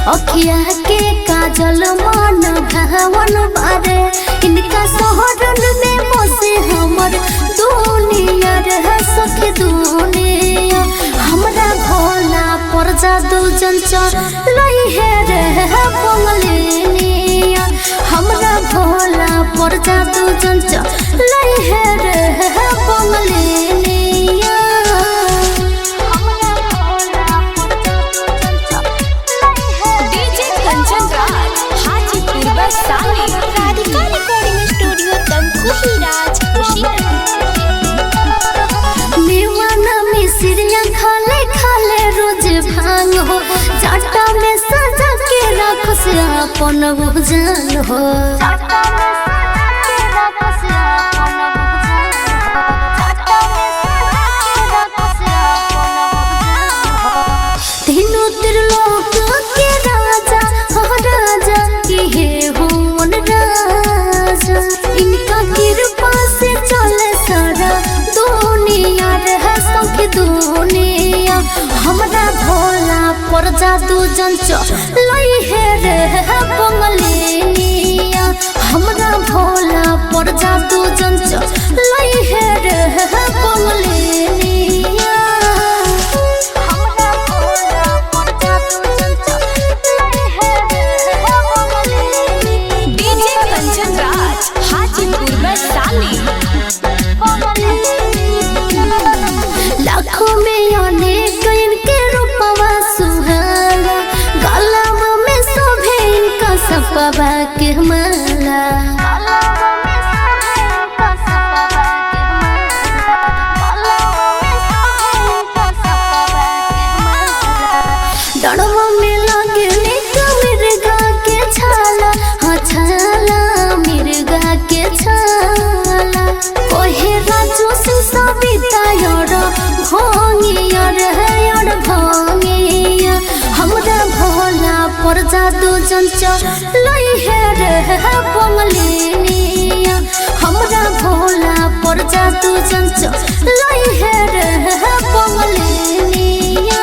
अखिया के काजल मन भावन बारे इनका शहरन में बसे हमर दुनिया रे सखी दुनिया हमरा भोला पर जादू चंचल लई है रे बंगलिनिया हमरा भोला पर जादू चंचल लई है रे बंगलिनिया जाटा में सजा के रख से अपन भुजन हो तीनों त्रिलोक के राजा हो राजा की है भुवन राजा इनका कृपा से चले सारा दुनिया रह सखी दुनिया हमरा भोला पर जादू चंचल लई है रे बंगलिनिया हमरा भोला पर जादू चंचल लई है रे बंगलिनिया हमरा भोला पर जादू चंचल लई है रे बंगलिनिया डीजे कंचन राज हाजीपुर वैशाली लाखों में अनेक इनके रूपवा सुहाना गलवा में शोभे इनका सपवा के माला डड़वा में लगे मिर्गा के छाला हाँ छाला मिर्गा के छाला कोहे राजू सिंह सविता यार भोंगिया रे भोंगिया हमरा भोला पर जादू चंचल लई है रे बंगलिनिया हमरा भोला पर जादू चंचल लई है रे बंगलिनिया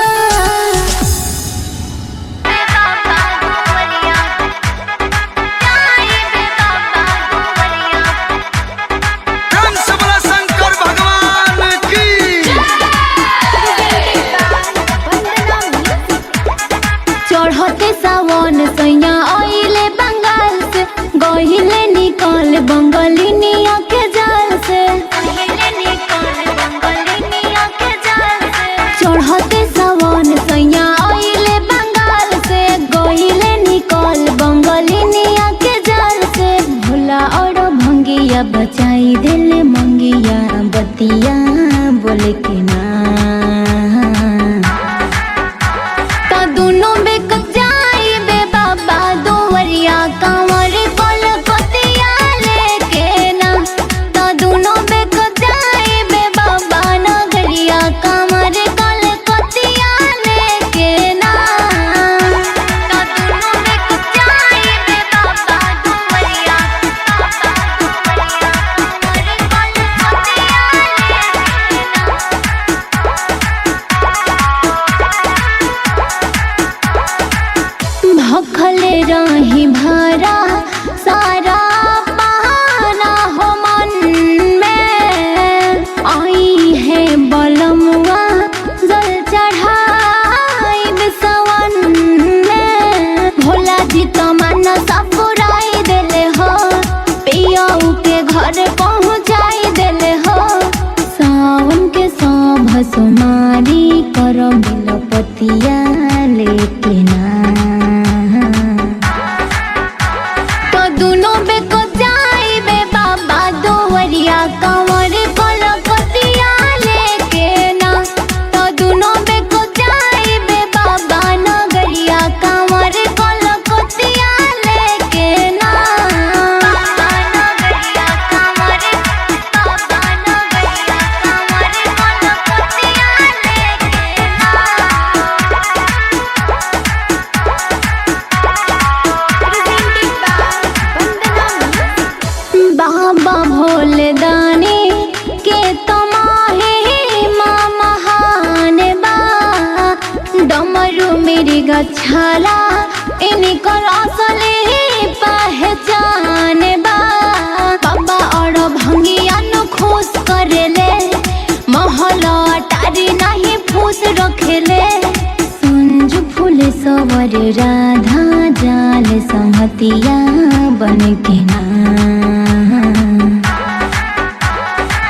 चढ़ते सावन सैया आइले बंगाल से गहिले निकल बंगलिनिया के जाल से चढ़ते सावन सैया आइले बंगाल से गहिले निकल बंगलिनिया के जाल से भोला और भंगिया बचाई दिले मंगिया बतिया बोले के ना दोनों बेक जाई बे बाबा दुवरिया कांवर कोल कोतिया लेके ना तो दोनों बेक जाई बे बाबा नगरिया कांवर कोल कोतिया लेके ना तो दोनों बेक जाई बे बाबा दुवरिया कांवर कोल कोतिया भखले रही भरा सारा बहाना हो मन में आई है बलमुआ जल चढ़ाई बिसवन में भोला जी तो मन सब पुराई देले हो पियाऊ के घर पहुँचाई देले हो सावन के सौभ सुमारी करो बिलपतिया लेके ना दोनों बेको जाई बे बाबा दुवरिया कांवर कोल कोतिया लेके ना तो दोनों बेको जाई बे बाबा नगरिया कांवर कोल कोतिया लेके ना बाबा नगरिया कांवर बाबा नगरिया कांवर कोल कोतिया लेके ना बाबा भोले दानी के तमाहे माँ महान बा डमरू मेरी गछाला खेले संजू फूल सवर राधा जाल संहतिया बन के ना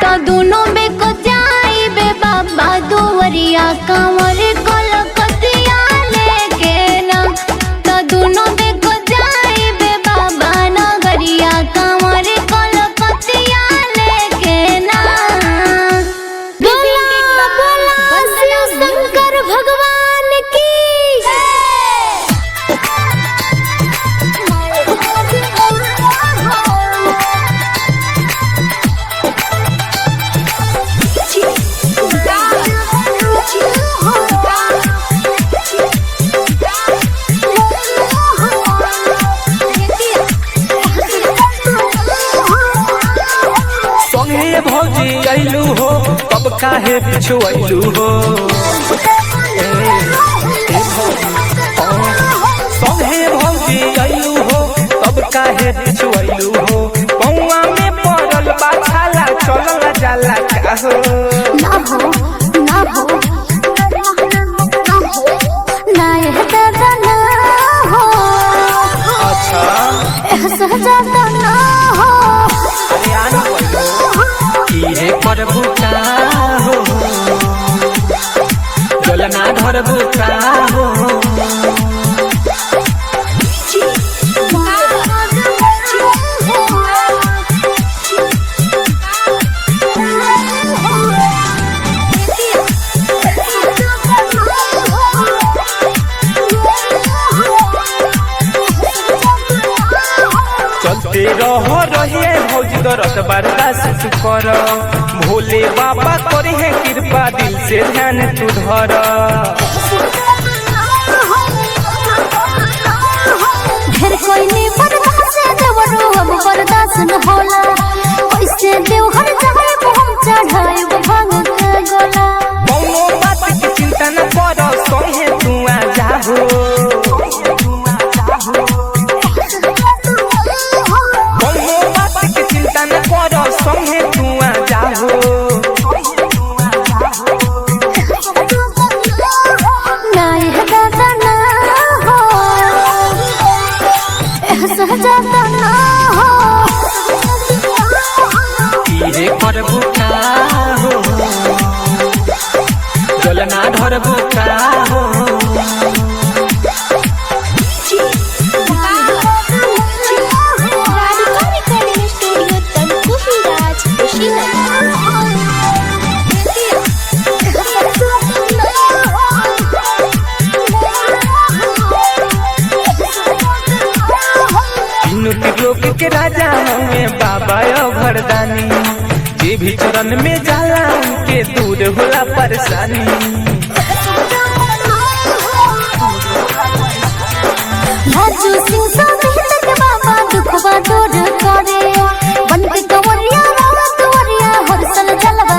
तो दोनों बेको जाई बे बाबा दुवरिया कांवर कलकतिया लेके ना तो दोनों बेको जाई बे बाबा नगरिया कांवर कलकतिया लेके ना। बोला बोला शिव शंकर भगवान की संगे भौजी अइलू हो तब काहे पिछु अइलू हो संगे भौजी अइलू हो तब काहे पिछु अइलू हो पौआ में पड़ल बाछाला चलल जाला का हो ना हो ना हो ना यह दादा ना हो अच्छा ऐसा जाता ना हो ज्ञान इहे करबू का हो जलना धरबू का हो चलते रहो रहिए भौजी दरद बर्दाश्त कर भोले बाबा करे है कृपा दिल से ध्यान तू धर फिर कोई नहीं बर्दाश्त देवरो अब बर्दाश्त न होला कैसे देव हर जगह हम चढ़ाए भांग के गोला कौनो बात की चिंता न कर सोहे तू आ जाहो कौनो बात की चिंता न कर सोहे तू आ जाहो ना यह दादा ना हो ऐसा जाता ना हो इहे करबू का हो जलना धरबू का हो लोक के राजा हमें बाबा घरदानी जे भी चरण में जाला उनके दूर होला परेशानी राजू सिंह साबित के बाबा दुखवा दूर करे बन के कंवरिया रावा कंवरिया हरसल जलवा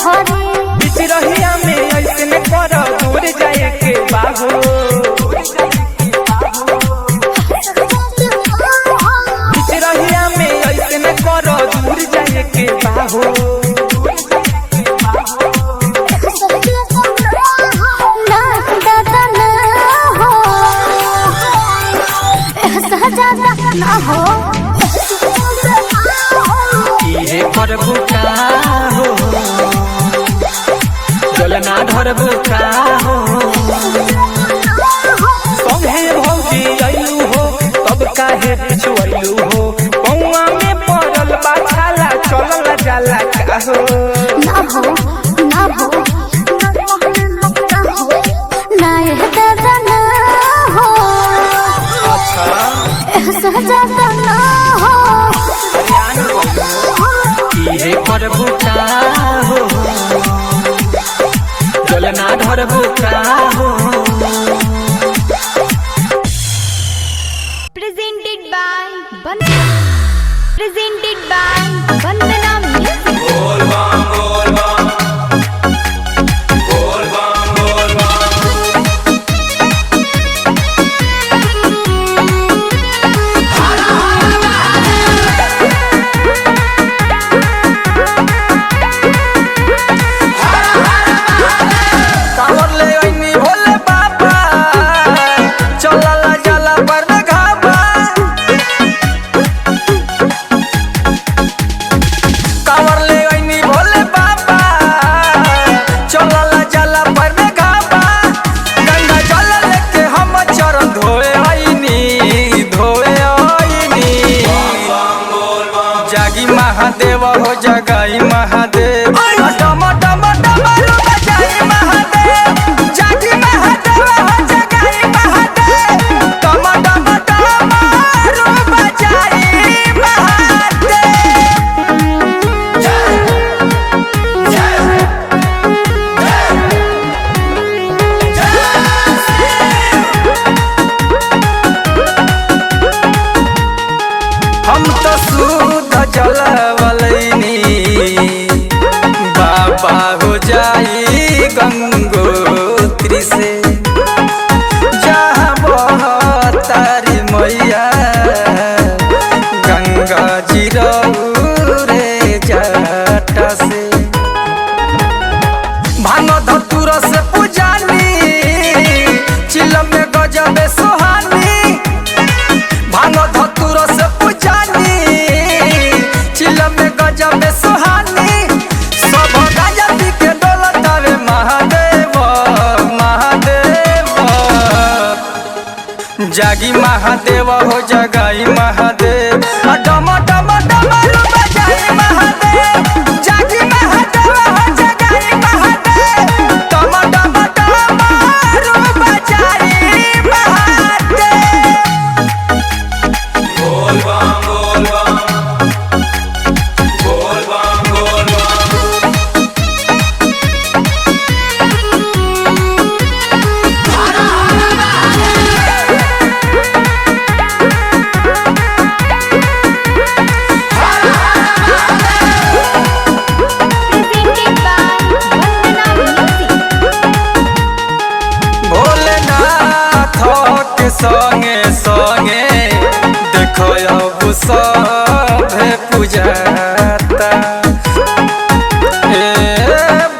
भरे बीच रहिया में ऐसे न कर दूर जाए के बाहो बीच रहिया में ऐसे न कर दूर जाए के बाहो ना दादा ना हो ऐसा जाता ना हो इहे करबू का हो जलना धरबू का हो संगे भौजी अइलू हो तब काहे पिछु अइलू हो पौआ में पड़ल बाछाला चलल जाला का हो ना हो ना हो ना यह दादा ना हो अच्छा ऐसा जाता ना हो ज्ञान इहे करबू का हो जलना धरबू का हो presented by Vandana Music. कांवर ले जागी महादेव हो जगाई महादेव डम डम डमरू बजाई महादेव जागी महादेव हो जगाई महादेव डम डम डमरू बजाई महादेव। बोल बम बोल बम बोल बम बोल संगे संगे देखो अब सभे पूजाता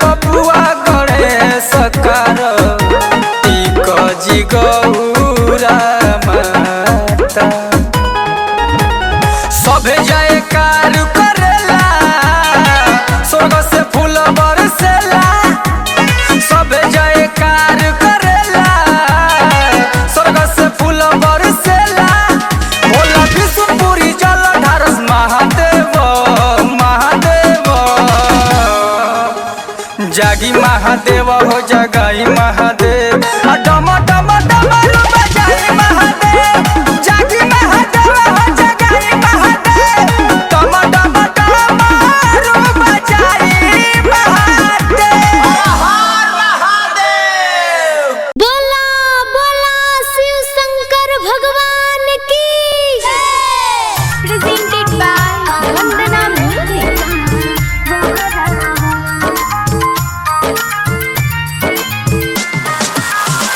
बबुआ गणेश कार्तिक जी गौरा माता सभे जयकार करेला स्वर्ग से फूल बरसेला सभे जयकार करेला स्वर्ग से फूल बरसेला भोला विष्णुपुरी जल ढारस महादेव महादेव जागी महादेव हो जगाई महादेव डम डम डमरू बजाई महादेव जागी महादेव हो जगाई महादेव डम डम डमरू बजाई महादेव। बोला बोला शिव शंकर भगवान की प्रेजेंटेड बाय वंदना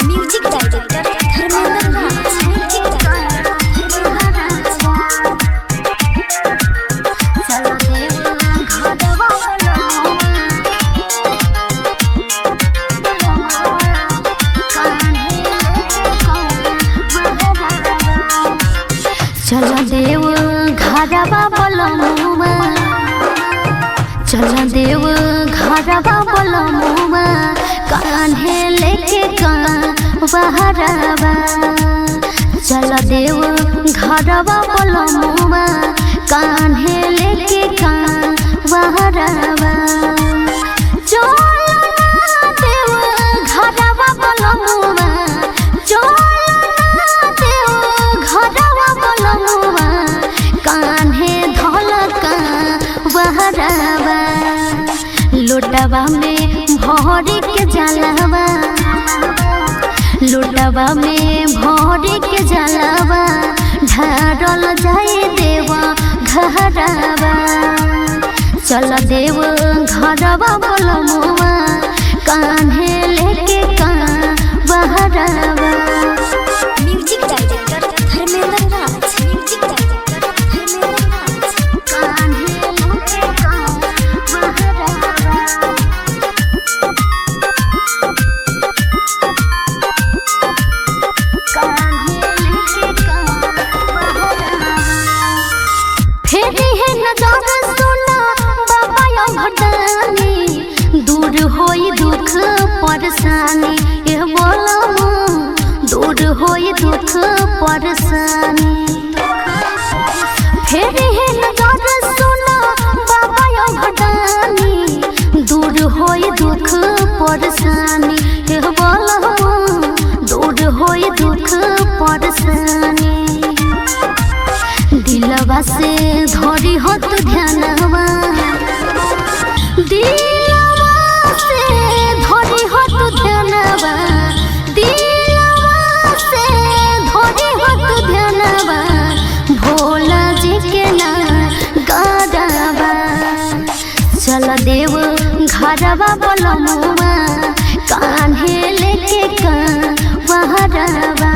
music director Dharmendra Raj music चल देव घरवा बोलमुआ चल देव घरवा बोलमुआ कान्हे लेके बहरवा चल देव घरवा बोलमुआ कान्हे लेके बहरवा लोटवा में भोरी के जलवा लोटवा में भोरी के जलवा ढारल जाए देवा घरवा चल देव घरवा बोलमुआ कान्हे लेके बहरवा music director Dharmendra Raj music director Dharmendra राज कान्हे लेके दूर होई दुख परेशानी ये बोलमु दूर होई दुख परेशानी फिर है नजर सुना बाबा यो घटानी दूर होई दुख परेशानी ये बोलमु दूर होई दुख परेशानी दिलवा से धरी होत ध्यानवा दिलवा से धरी होत ध्यानवा दिलवा से धरी होत ध्यानवा भोला जी के नाम गावा चल देव घरवा बोलमुआ कान्हे लेके बहरवा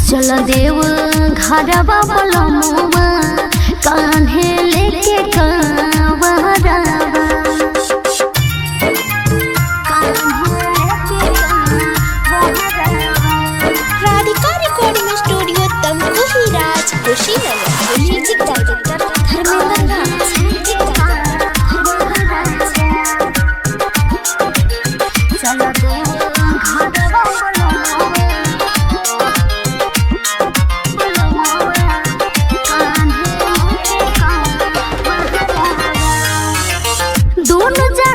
चल देव घरवा बोलमुआ कान्हे लेके बहरवा राधिका रिकॉर्डिंग स्टूडियो तमकुही राज Kushinagar music director Dharmendra Raj music चल देव घरवा बोलमुआ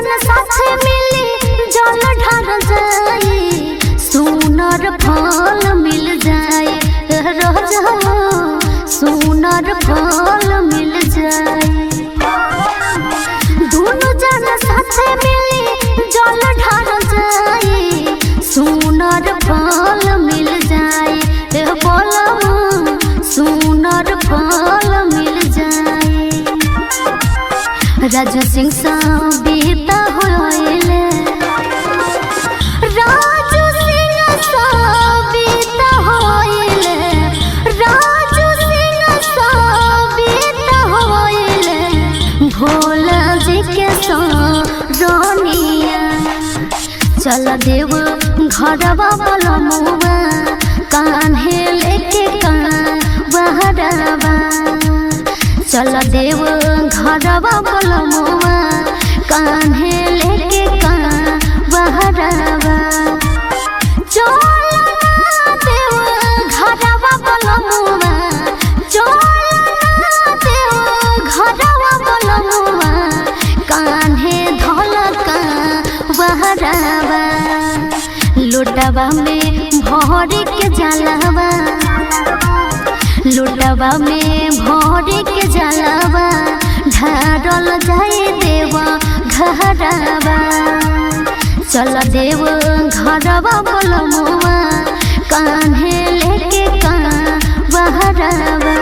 जन साथे मिली जल ढार जाए सुनर फल मिल जाए सुनर फल मिल जाए दोनों जन साथे मिली जल ढार जाए सुनर फल मिल जाए बोलम सुनर फल मिल जाए राजू सिंह सबिता होइले राजू सिंह सबिता होइले राजू सिंह सबिता होइले भोला जी के सोनिया चल देव घरवा बलमुआ कान्हे लेके कान बहरवा चल देव घरवा बलमुआ कान्हे लेके कान बहरवा चल देव घरवा बलमुआ चल देव घरवा बलमुआ कान्हे धलका बहरवा लुटवा में भर के जलवा लुटवा में भर के जलवा ढारल जाए देवा घरवा चल देव घरवा बलमुआ कान्हे लेके कान बहरवा।